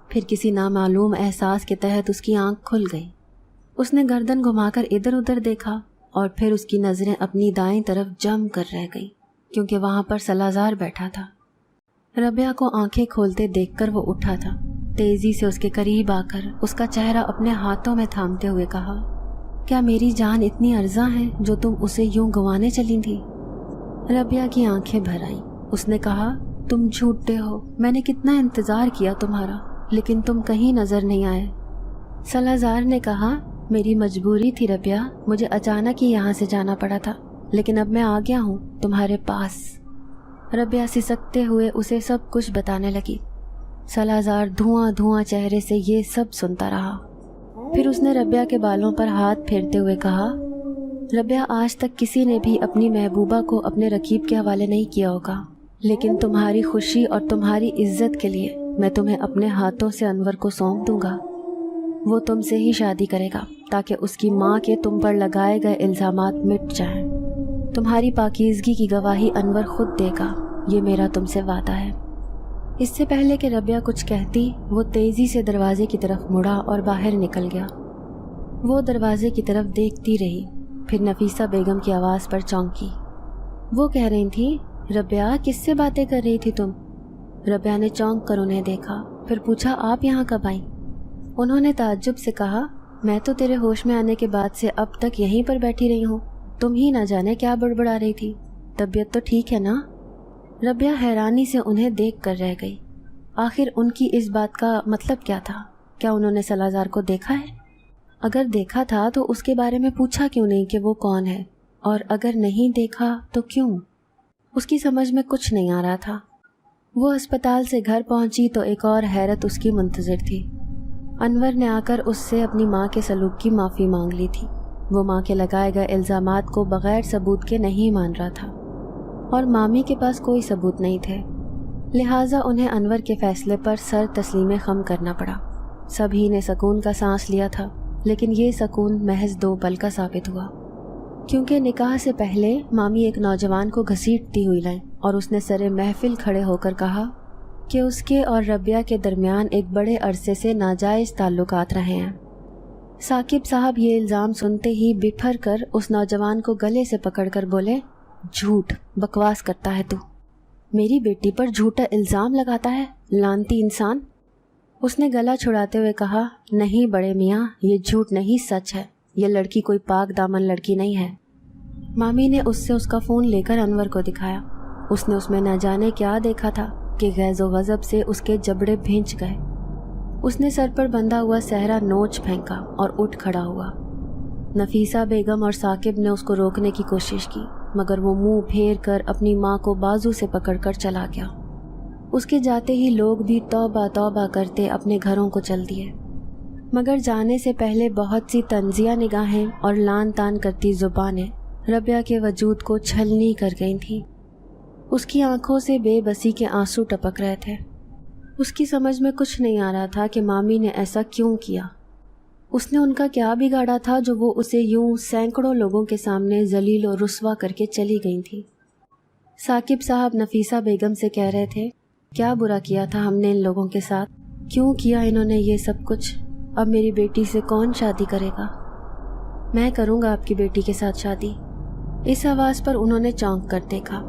پھر کسی نامعلوم احساس کے تحت اس کی آنکھ کھل گئی۔ اس نے گردن گھما کر ادھر ادھر دیکھا اور پھر اس کی نظریں اپنی دائیں طرف جم کر رہ گئی، کیونکہ وہاں پر سلازار بیٹھا تھا۔ ربیہ کو آنکھیں کھولتے دیکھ کر وہ اٹھا تھا۔ تیزی سے اس کے قریب آ کر اس کا چہرہ اپنے ہاتھوں میں تھامتے ہوئے کہا، کیا میری جان اتنی ارزاں ہے جو تم اسے یوں گنوانے چلی تھی؟ ربیہ کی آنکھیں بھر آئیں۔ اس نے کہا، تم جھوٹے ہو، میں نے کتنا انتظار کیا تمہارا، لیکن تم کہیں نظر نہیں آئے۔ سلازار نے کہا، मेरी मजबूरी थी रबिया, मुझे अचानक ही यहाँ से जाना पड़ा था, लेकिन अब मैं आ गया हूँ तुम्हारे पास। रबिया सिसकते हुए उसे सब कुछ बताने लगी। सलाज़ार धुआं धुआं चेहरे से ये सब सुनता रहा। फिर उसने रबिया के बालों पर हाथ फेरते हुए कहा, रबिया, आज तक किसी ने भी अपनी महबूबा को अपने रकीब के हवाले नहीं किया होगा, लेकिन तुम्हारी खुशी और तुम्हारी इज्जत के लिए मैं तुम्हें अपने हाथों से अनवर को सौंप दूंगा। वो तुमसे ही शादी करेगा ताकि उसकी माँ के तुम पर लगाए गए इल्ज़ामात मिट जाएं। तुम्हारी पाकीज़गी की गवाही अनवर खुद देगा, ये मेरा तुमसे वादा है। इससे पहले कि रबिया कुछ कहती, वो तेज़ी से दरवाजे की तरफ मुड़ा और बाहर निकल गया। वो दरवाजे की तरफ देखती रही, फिर नफीसा बेगम की आवाज़ पर चौंकी। वो कह रही थी, रबिया, किससे बातें कर रही थी तुम? रबिया ने चौंक कर उन्हें देखा, फिर पूछा, आप यहाँ कब आई? उन्होंने ताज्जुब से कहा, मैं तो तेरे होश में आने के बाद से अब तक यहीं पर बैठी रही हूँ, तुम ही ना जाने क्या बड़बड़ा रही थी। तबीयत तो ठीक है ना? रबिया हैरानी से उन्हें देख कर रह गई। आखिर उनकी इस बात का मतलब क्या था? क्या उन्होंने सलाज़ार को देखा है? अगर देखा था तो उसके बारे में पूछा क्यों नहीं कि वो कौन है, और अगर नहीं देखा तो क्यों? उसकी समझ में कुछ नहीं आ रहा था। वो अस्पताल से घर पहुंची तो एक और हैरत उसकी मुंतज़िर थी। अनवर ने आकर उससे अपनी माँ के सलूक की माफ़ी मांग ली थी। वो माँ के लगाए गए इल्ज़ामात को बग़ैर सबूत के नहीं मान रहा था, और मामी के पास कोई सबूत नहीं थे, लिहाजा उन्हें अनवर के फ़ैसले पर सर तस्लीम खम करना पड़ा। सभी ने सुकून का सांस लिया था, लेकिन ये सुकून महज 2 पल का साबित हुआ, क्योंकि निकाह से पहले मामी एक नौजवान को घसीटती हुई लाईं और उसने सरे महफिल खड़े होकर कहा कि उसके और रबिया के दरमियान एक बड़े अरसे से नाजायज़ ताल्लुकात रहे हैं। साकिब साहब ये इल्ज़ाम सुनते ही बिफर कर उस नौजवान को गले से पकड़कर बोले, झूठ, बकवास करता है तू, मेरी बेटी पर झूठा इल्ज़ाम लगाता है, लानती इंसान। उसने गला छुड़ाते हुए कहा, नहीं बड़े मियाँ, ये झूठ नहीं, सच है। ये लड़की कोई पाक दामन लड़की नहीं है। मामी ने उससे उसका फ़ोन लेकर अनवर को दिखाया। उसने उसमें न जाने क्या देखा था कि गैज़ो गज़ब से उसके जबड़े भींच गए। उसने सर पर बंधा हुआ सहरा नोच फेंका और उठ खड़ा हुआ। नफीसा बेगम और साकिब ने उसको रोकने की कोशिश की, मगर वो मुंह फेर कर अपनी माँ को बाजू से पकड़कर चला गया। उसके जाते ही लोग भी तौबा तौबा करते अपने घरों को चल दिए, मगर जाने से पहले बहुत सी तंजिया निगाहें और लान तान करती ज़ुबानें रबिया के वजूद को छलनी कर गई थीं। उसकी आंखों से बेबसी के आंसू टपक रहे थे। उसकी समझ में कुछ नहीं आ रहा था कि मामी ने ऐसा क्यों किया। उसने उनका क्या बिगाड़ा था जो वो उसे यूं सैकड़ों लोगों के सामने जलील और रुस्वा करके चली गई थी। साकिब साहब नफीसा बेगम से कह रहे थे, क्या बुरा किया था हमने इन लोगों के साथ? क्यों किया इन्होंने ये सब कुछ? अब मेरी बेटी से कौन शादी करेगा? मैं करूँगा आपकी बेटी के साथ शादी। इस आवाज़ पर उन्होंने चौंक कर देखा।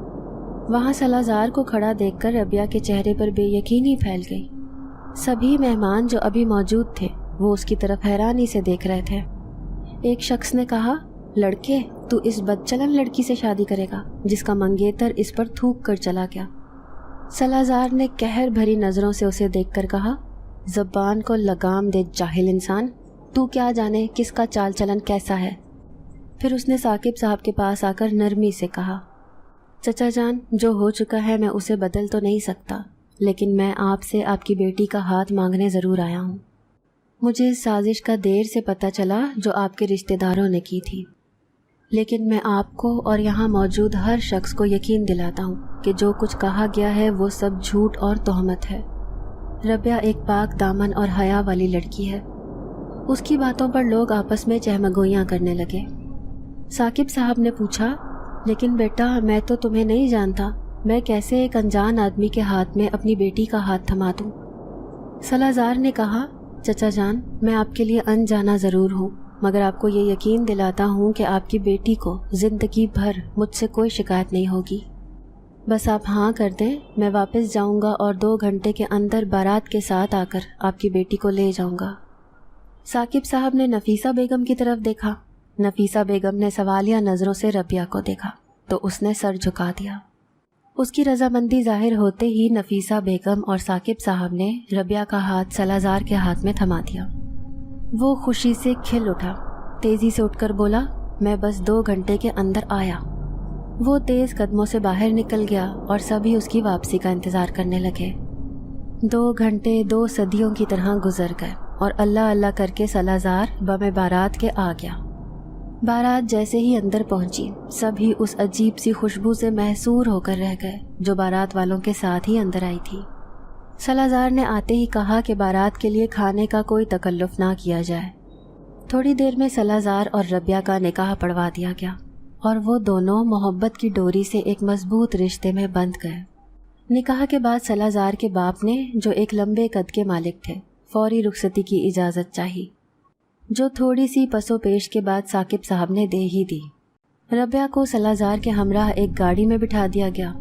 वहाँ सलाज़ार को खड़ा देखकर रबिया के चेहरे पर बेयकीनी फैल गई। सभी मेहमान जो अभी मौजूद थे वो उसकी तरफ हैरानी से देख रहे थे। एक शख्स ने कहा, लड़के, तू इस बदचलन लड़की से शादी करेगा जिसका मंगेतर इस पर थूक कर चला गया। सलाज़ार ने कहर भरी नज़रों से उसे देखकर कहा, ज़बान को लगाम दे जाहिल इंसान, तू क्या जाने किसका चाल चलन कैसा है। फिर उसने साकिब साहब के पास आकर नरमी से कहा, चचा जान, जो हो चुका है मैं उसे बदल तो नहीं सकता, लेकिन मैं आपसे आपकी बेटी का हाथ मांगने ज़रूर आया हूँ। मुझे इस साजिश का देर से पता चला जो आपके रिश्तेदारों ने की थी, लेकिन मैं आपको और यहाँ मौजूद हर शख्स को यकीन दिलाता हूँ कि जो कुछ कहा गया है वो सब झूठ और तोहमत है। रबिया एक पाक दामन और हया वाली लड़की है। उसकी बातों पर लोग आपस में चहमगोइयाँ करने लगे। साकिब साहब ने पूछा, लेकिन बेटा, मैं तो तुम्हें नहीं जानता, मैं कैसे एक अनजान आदमी के हाथ में अपनी बेटी का हाथ थमा दूँ? सलाज़ार ने कहा, चचा जान, मैं आपके लिए अनजाना ज़रूर हूँ, मगर आपको ये यकीन दिलाता हूँ कि आपकी बेटी को ज़िंदगी भर मुझसे कोई शिकायत नहीं होगी। बस आप हाँ कर दें, मैं वापस जाऊँगा और 2 घंटे के अंदर बारात के साथ आकर आपकी बेटी को ले जाऊँगा। साकिब साहब ने नफीसा बेगम की तरफ देखा। नफीसा बेगम ने सवालिया नज़रों से रबिया को देखा तो उसने सर झुका दिया। उसकी रजामंदी जाहिर होते ही नफीसा बेगम और साकिब साहब ने रबिया का हाथ सलाज़ार के हाथ में थमा दिया। वो खुशी से खिल उठा तेजी से उठकर बोला, मैं बस 2 घंटे के अंदर आया। वो तेज कदमों से बाहर निकल गया और सभी उसकी वापसी का इंतजार करने लगे। 2 घंटे 2 सदियों की तरह गुजर गए और अल्लाह अल्लाह करके सलाज़ार बम बारात के आ गया। बारात जैसे ही अंदर पहुंची, सभी उस अजीब सी खुशबू से महसूर होकर रह गए जो बारात वालों के साथ ही अंदर आई थी। सलाज़ार ने आते ही कहा कि बारात के लिए खाने का कोई तकल्लुफ़ ना किया जाए। थोड़ी देर में सलाज़ार और रबिया का निकाह पढ़वा दिया गया और वो दोनों मोहब्बत की डोरी से एक मजबूत रिश्ते में बंध गए। निकाह के बाद सलाज़ार के बाप ने, जो एक लंबे कद के मालिक थे, फौरी रुखसती की इजाज़त चाही, जो थोड़ी सी पसोपेश के बाद साकिब साहब ने दे ही दी। रबिया को सलाज़ार के हमराह एक गाड़ी में बिठा दिया गया।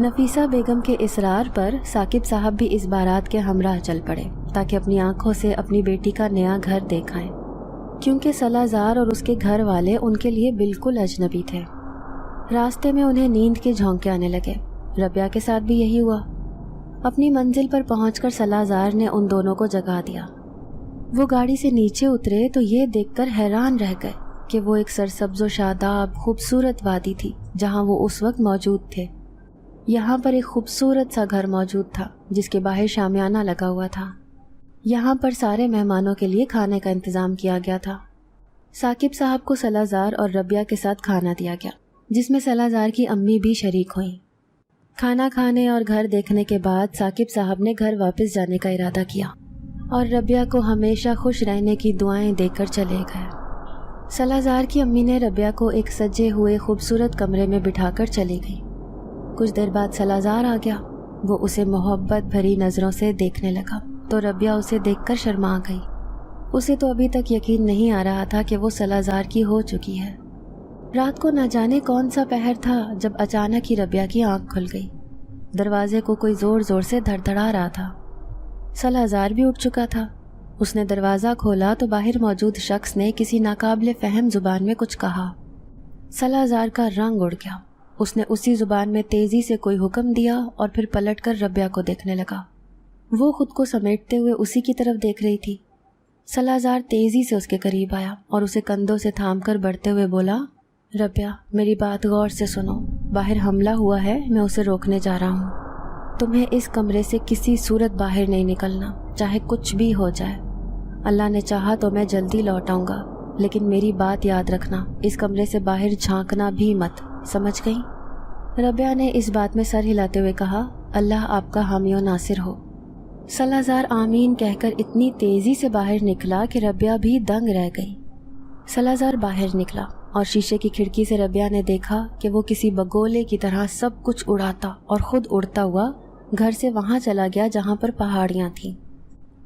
नफीसा बेगम के इसरार पर साकिब साहब भी इस बारात के हमराह चल पड़े ताकि अपनी आंखों से अपनी बेटी का नया घर देखाएं, क्योंकि सलाज़ार और उसके घर वाले उनके लिए बिल्कुल अजनबी थे। रास्ते में उन्हें नींद के झोंके आने लगे। रबिया के साथ भी यही हुआ। अपनी मंजिल पर पहुंचकर सलाज़ार ने उन दोनों को जगा दिया। वो गाड़ी से नीचे उतरे तो ये देखकर हैरान रह गए कि वो एक सरसब्ज़ व शादाब खूबसूरत वादी थी जहां वो उस वक्त मौजूद थे। यहाँ पर एक खूबसूरत सा घर मौजूद था जिसके बाहर शामियाना लगा हुआ था। यहाँ पर सारे मेहमानों के लिए खाने का इंतज़ाम किया गया था। साकिब साहब को सलाज़ार और रबिया के साथ खाना दिया गया, जिसमें सलाज़ार की अम्मी भी शरीक हुईं। खाना खाने और घर देखने के बाद साकिब साहब ने घर वापस जाने का इरादा किया और रबिया को हमेशा खुश रहने की दुआएं देकर चले गए। सलाज़ार की अम्मी ने रबिया को एक सजे हुए खूबसूरत कमरे में बिठाकर चली गई। कुछ देर बाद सलाज़ार आ गया। वो उसे मोहब्बत भरी नज़रों से देखने लगा तो रबिया उसे देखकर शर्मा गई। उसे तो अभी तक यकीन नहीं आ रहा था कि वो सलाज़ार की हो चुकी है। रात को न जाने कौन सा पहर था जब अचानक ही रबिया की आंख खुल गई। दरवाजे को कोई ज़ोर ज़ोर से धड़धड़ा रहा था। सलाज़ार भी उठ चुका था। उसने दरवाज़ा खोला तो बाहर मौजूद शख्स ने किसी नाकाबिले फ़हम ज़ुबान में कुछ कहा। सलाज़ार का रंग उड़ गया। उसने उसी ज़ुबान में तेज़ी से कोई हुक्म दिया और फिर पलटकर रबिया को देखने लगा। वो खुद को समेटते हुए उसी की तरफ देख रही थी। सलाज़ार तेज़ी से उसके करीब आया और उसे कंधों से थामकर बढ़ते हुए बोला, रबिया, मेरी बात गौर से सुनो। बाहर हमला हुआ है, मैं उसे रोकने जा रहा हूँ। तुम्हें इस कमरे से किसी सूरत बाहर नहीं निकलना, चाहे कुछ भी हो जाए। अल्लाह ने चाहा तो मैं जल्दी लौट आऊँगा, लेकिन मेरी बात याद रखना, इस कमरे से बाहर झांकना भी मत, समझ गई? रबिया ने इस बात में सर हिलाते हुए कहा, अल्लाह आपका हामी व नासिर हो। सलाज़ार आमीन कहकर इतनी तेज़ी से बाहर निकला कि रबिया भी दंग रह गई। सलाज़ार बाहर निकला और शीशे की खिड़की से रबिया ने देखा कि वो किसी बगोले की तरह सब कुछ उड़ाता और खुद उड़ता हुआ घर से वहाँ चला गया जहाँ पर पहाड़ियाँ थीं।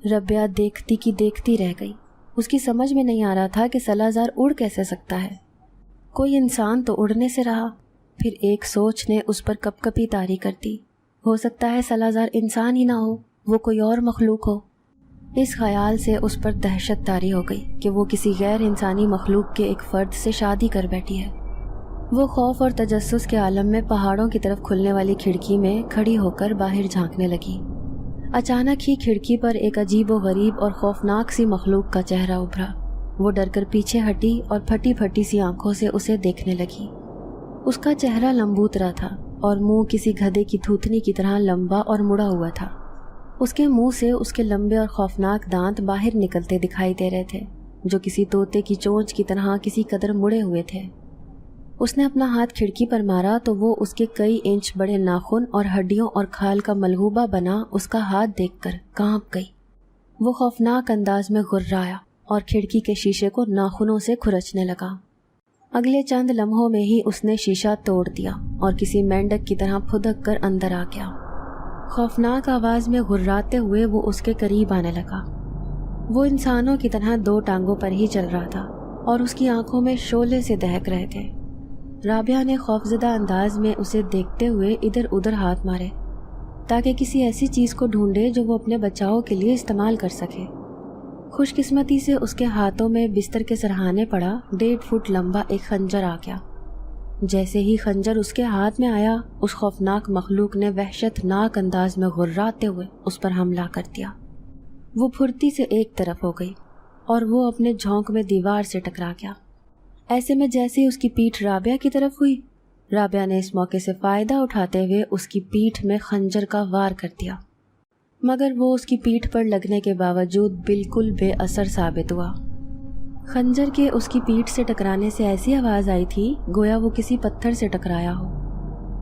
रबिया देखती की देखती रह गई। उसकी समझ में नहीं आ रहा था कि सलाज़ार उड़ कैसे सकता है। कोई इंसान तो उड़ने से रहा। फिर एक सोच ने उस पर कपकपी तारी कर दी। हो सकता है सलाज़ार इंसान ही ना हो, वो कोई और मखलूक हो। इस ख्याल से उस पर दहशत तारी हो गई कि वो किसी गैर इंसानी मखलूक के एक फ़र्द से शादी कर बैठी है। वो खौफ और तजस्सुस के आलम में पहाड़ों की तरफ खुलने वाली खिड़की में खड़ी होकर बाहर झांकने लगी। अचानक ही खिड़की पर एक अजीब व गरीब और खौफनाक सी मखलूक का चेहरा उभरा। वो डरकर पीछे हटी और फटी फटी सी आंखों से उसे देखने लगी। उसका चेहरा लंबूतरा था और मुंह किसी गधे की थूथनी की तरह लंबा और मुड़ा हुआ था। उसके मुंह से उसके लंबे और खौफनाक दांत बाहर निकलते दिखाई दे रहे थे, जो किसी तोते की चोंच की तरह किसी कदर मुड़े हुए थे। उसने अपना हाथ खिड़की पर मारा तो वो उसके कई इंच बड़े नाखून और हड्डियों और खाल का मलहूबा बना उसका हाथ देखकर कांप गई। वो खौफनाक अंदाज में गुर्राया और खिड़की के शीशे को नाखूनों से खुरचने लगा। अगले चंद लम्हों में ही उसने शीशा तोड़ दिया और किसी मेंढक की तरह फुदक कर अंदर आ गया। खौफनाक आवाज़ में गुर्राते हुए वो उसके करीब आने लगा। वो इंसानों की तरह 2 टांगों पर ही चल रहा था और उसकी आंखों में शोले से दहक रहे थे। राबिया ने खौफजदा अंदाज में उसे देखते हुए इधर उधर हाथ मारे ताकि किसी ऐसी चीज़ को ढूंढे जो वो अपने बचाव के लिए इस्तेमाल कर सके। खुशकिस्मती से उसके हाथों में बिस्तर के सरहाने पड़ा 1.5 फुट लंबा एक खंजर आ गया। जैसे ही खंजर उसके हाथ में आया, उस खौफनाक मखलूक ने वहशतनाक अंदाज में गुर्राते हुए उस पर हमला कर दिया। वो फुर्ती से एक तरफ हो गई और वो अपने झोंक में दीवार से टकरा गया। ऐसे में जैसे ही उसकी पीठ राबिया की तरफ हुई, राबिया ने इस मौके से फ़ायदा उठाते हुए उसकी पीठ में खंजर का वार कर दिया, मगर वो उसकी पीठ पर लगने के बावजूद बिल्कुल बेअसर साबित हुआ। खंजर के उसकी पीठ से टकराने से ऐसी आवाज़ आई थी गोया वो किसी पत्थर से टकराया हो।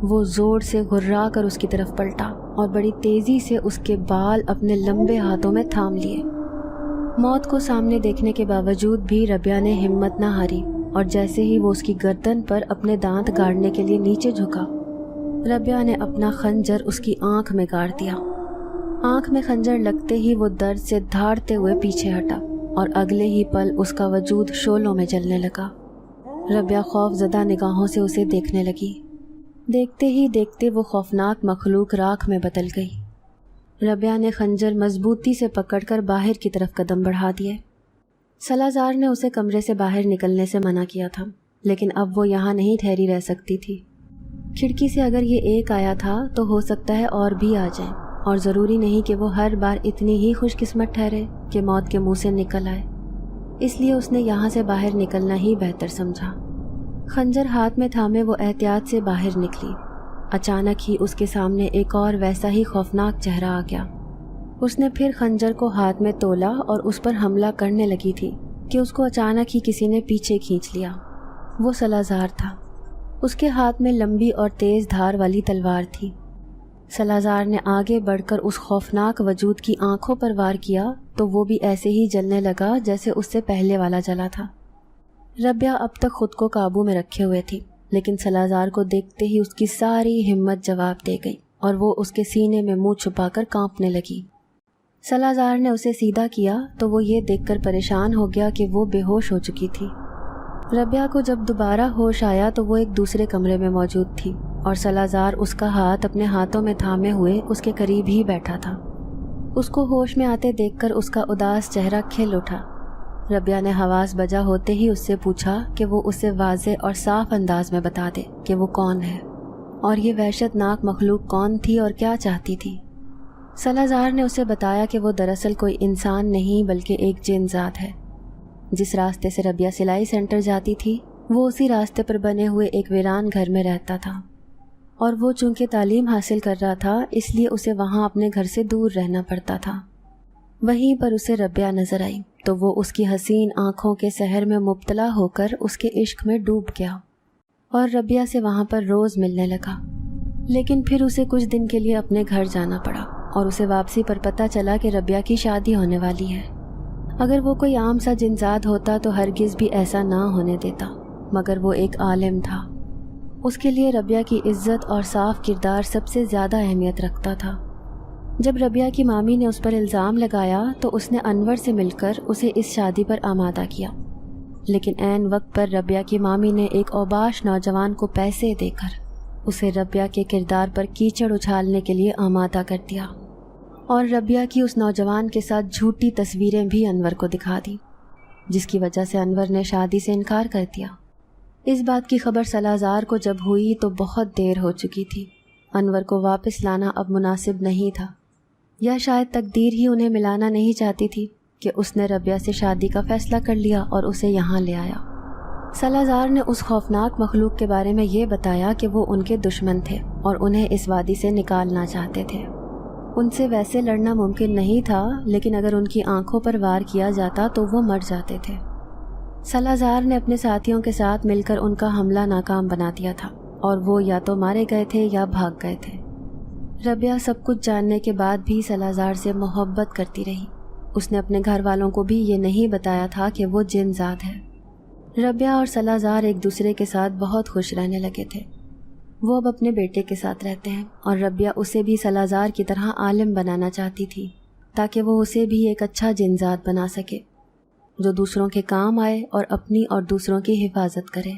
वो ज़ोर से घुर्रा कर उसकी तरफ पलटा और बड़ी तेज़ी से उसके बाल अपने लंबे हाथों में थाम लिए। मौत को सामने देखने के बावजूद भी रबिया ने हिम्मत न हारी और जैसे ही वो उसकी गर्दन पर अपने दांत गाड़ने के लिए नीचे झुका, रबिया ने अपना खंजर उसकी आंख में गाड़ दिया। आंख में खंजर लगते ही वो दर्द से धाड़ते हुए पीछे हटा और अगले ही पल उसका वजूद शोलों में जलने लगा। रबिया खौफजदा निगाहों से उसे देखने लगी। देखते ही देखते वो खौफनाक मखलूक राख में बदल गई। रबिया ने खंजर मजबूती से पकड़कर बाहर की तरफ कदम बढ़ा दिए। सलाज़ार ने उसे कमरे से बाहर निकलने से मना किया था, लेकिन अब वो यहाँ नहीं ठहरी रह सकती थी। खिड़की से अगर ये एक आया था तो हो सकता है और भी आ जाए, और ज़रूरी नहीं कि वो हर बार इतनी ही खुशकिस्मत ठहरे कि मौत के मुंह से निकल आए। इसलिए उसने यहाँ से बाहर निकलना ही बेहतर समझा। खंजर हाथ में थामे वो एहतियात से बाहर निकली। अचानक ही उसके सामने एक और वैसा ही खौफनाक चेहरा आ गया। उसने फिर खंजर को हाथ में तोला और उस पर हमला करने लगी थी कि उसको अचानक ही किसी ने पीछे खींच लिया। वो सलाज़ार था। उसके हाथ में लंबी और तेज़ धार वाली तलवार थी। सलाज़ार ने आगे बढ़कर उस खौफनाक वजूद की आंखों पर वार किया तो वो भी ऐसे ही जलने लगा जैसे उससे पहले वाला जला था। रबिया अब तक खुद को काबू में रखे हुए थी, लेकिन सलाज़ार को देखते ही उसकी सारी हिम्मत जवाब दे गई और वो उसके सीने में मुंह छुपाकर कांपने लगी। सलाज़ार ने उसे सीधा किया तो वो ये देखकर परेशान हो गया कि वो बेहोश हो चुकी थी। रबिया को जब दोबारा होश आया तो वो एक दूसरे कमरे में मौजूद थी और सलाज़ार उसका हाथ अपने हाथों में थामे हुए उसके करीब ही बैठा था। उसको होश में आते देखकर उसका उदास चेहरा खिल उठा। रबिया ने हवास बजा होते ही उससे पूछा कि वो उसे वाज़े और साफ अंदाज में बता दे कि वो कौन है और ये वहशतनाक मखलूक कौन थी और क्या चाहती थी। सलाज़ार ने उसे बताया कि वो दरअसल कोई इंसान नहीं बल्कि एक जिन्नज़ात है। जिस रास्ते से रबिया सिलाई सेंटर जाती थी वो उसी रास्ते पर बने हुए एक वीरान घर में रहता था, और वो चूँकि तालीम हासिल कर रहा था इसलिए उसे वहाँ अपने घर से दूर रहना पड़ता था। वहीं पर उसे रबिया नज़र आई तो वो उसकी हसीन आँखों के सहर में मुब्तला होकर उसके इश्क में डूब गया और रबिया से वहाँ पर रोज़ मिलने लगा। लेकिन फिर उसे कुछ दिन के लिए अपने घर जाना पड़ा और उसे वापसी पर पता चला कि रबिया की शादी होने वाली है। अगर वो कोई आम सा जिन्नज़ात होता तो हरगिज़ भी ऐसा ना होने देता, मगर वो एक आलिम था। उसके लिए रबिया की इज्जत और साफ किरदार सबसे ज़्यादा अहमियत रखता था। जब रबिया की मामी ने उस पर इल्ज़ाम लगाया तो उसने अनवर से मिलकर उसे इस शादी पर आमादा किया, लेकिन ऐन वक्त पर रबिया की मामी ने एक औबाश नौजवान को पैसे देकर उसे रबिया के किरदार पर कीचड़ उछालने के लिए आमादा कर दिया और रबिया की उस नौजवान के साथ झूठी तस्वीरें भी अनवर को दिखा दी, जिसकी वजह से अनवर ने शादी से इनकार कर दिया। इस बात की खबर सलाज़ार को जब हुई तो बहुत देर हो चुकी थी। अनवर को वापस लाना अब मुनासिब नहीं था, या शायद तकदीर ही उन्हें मिलाना नहीं चाहती थी कि उसने रबिया से शादी का फ़ैसला कर लिया और उसे यहाँ ले आया। सलाज़ार ने उस खौफनाक मखलूक के बारे में ये बताया कि वो उनके दुश्मन थे और उन्हें इस वादी से निकालना चाहते थे। उनसे वैसे लड़ना मुमकिन नहीं था, लेकिन अगर उनकी आंखों पर वार किया जाता तो वो मर जाते थे। सलाज़ार ने अपने साथियों के साथ मिलकर उनका हमला नाकाम बना दिया था और वो या तो मारे गए थे या भाग गए थे। रबिया सब कुछ जानने के बाद भी सलाज़ार से मोहब्बत करती रही। उसने अपने घर वालों को भी ये नहीं बताया था कि वो जिन्नज़ात है। रबिया और सलाज़ार एक दूसरे के साथ बहुत खुश रहने लगे थे। वो अब अपने बेटे के साथ रहते हैं और रबिया उसे भी सलाज़ार की तरह आलिम बनाना चाहती थी, ताकि वो उसे भी एक अच्छा जिन्नज़ात बना सके जो दूसरों के काम आए और अपनी और दूसरों की हिफाजत करे।